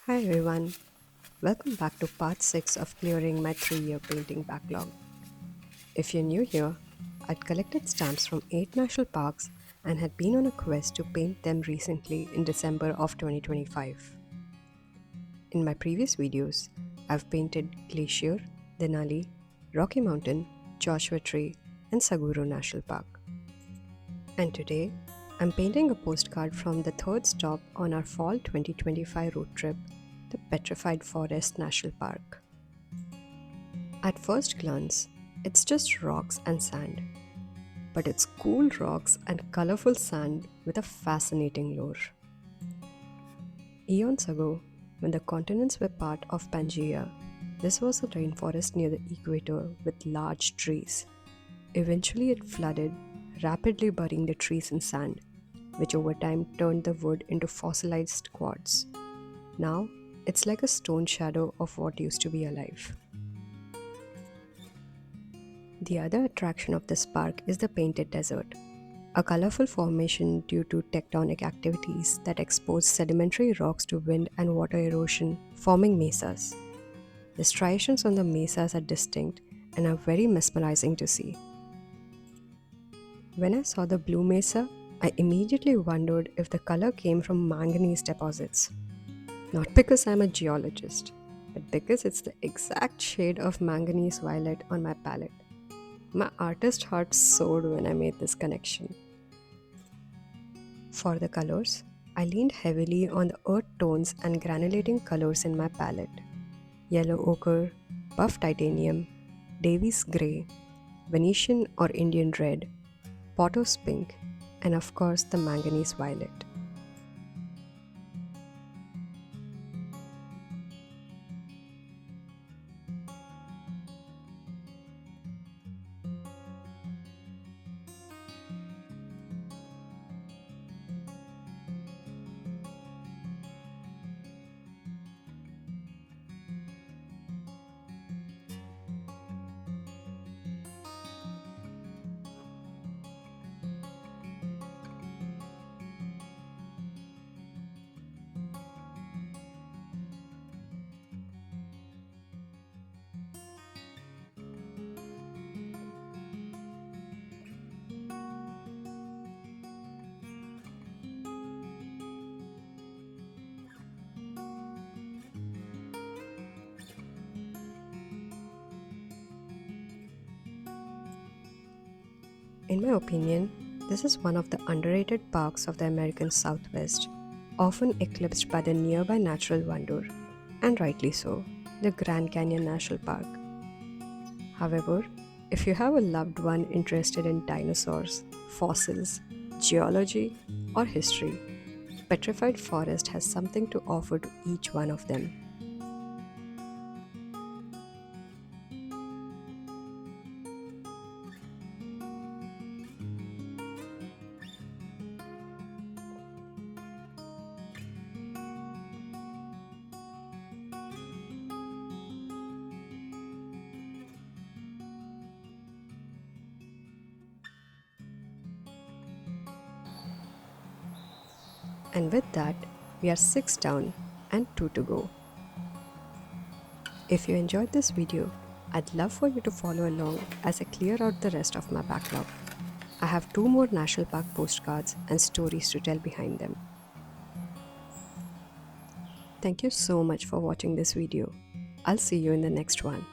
Hi everyone, welcome back to part 6 of clearing my 3-year painting backlog. If you're new here, I'd collected stamps from 8 national parks and had been on a quest to paint them recently in December of 2025. In my previous videos, I've painted Glacier, Denali, Rocky Mountain, Joshua Tree, and Saguro National Park. And today, I'm painting a postcard from the third stop on our fall 2025 road trip, the Petrified Forest National Park. At first glance, it's just rocks and sand, but it's cool rocks and colorful sand with a fascinating lore. Eons ago, when the continents were part of Pangaea, this was a rainforest near the equator with large trees. Eventually, it flooded, rapidly burying the trees in sand, which over time turned the wood into fossilized quartz. Now, it's like a stone shadow of what used to be alive. The other attraction of this park is the Painted Desert, a colorful formation due to tectonic activities that expose sedimentary rocks to wind and water erosion, forming mesas. The striations on the mesas are distinct and are very mesmerizing to see. When I saw the blue mesa, I immediately wondered if the color came from manganese deposits. Not because I'm a geologist, but because it's the exact shade of manganese violet on my palette. My artist heart soared when I made this connection. For the colors, I leaned heavily on the earth tones and granulating colors in my palette. Yellow ochre, buff titanium, Davy's grey, Venetian or Indian red, Potter's pink, and of course the manganese violet. In my opinion, this is one of the underrated parks of the American Southwest, often eclipsed by the nearby natural wonder, and rightly so, the Grand Canyon National Park. However, if you have a loved one interested in dinosaurs, fossils, geology, or history, Petrified Forest has something to offer to each one of them. And with that, we are 6 down and 2 to go. If you enjoyed this video, I'd love for you to follow along as I clear out the rest of my backlog. I have 2 more national park postcards and stories to tell behind them. Thank you so much for watching this video. I'll see you in the next one.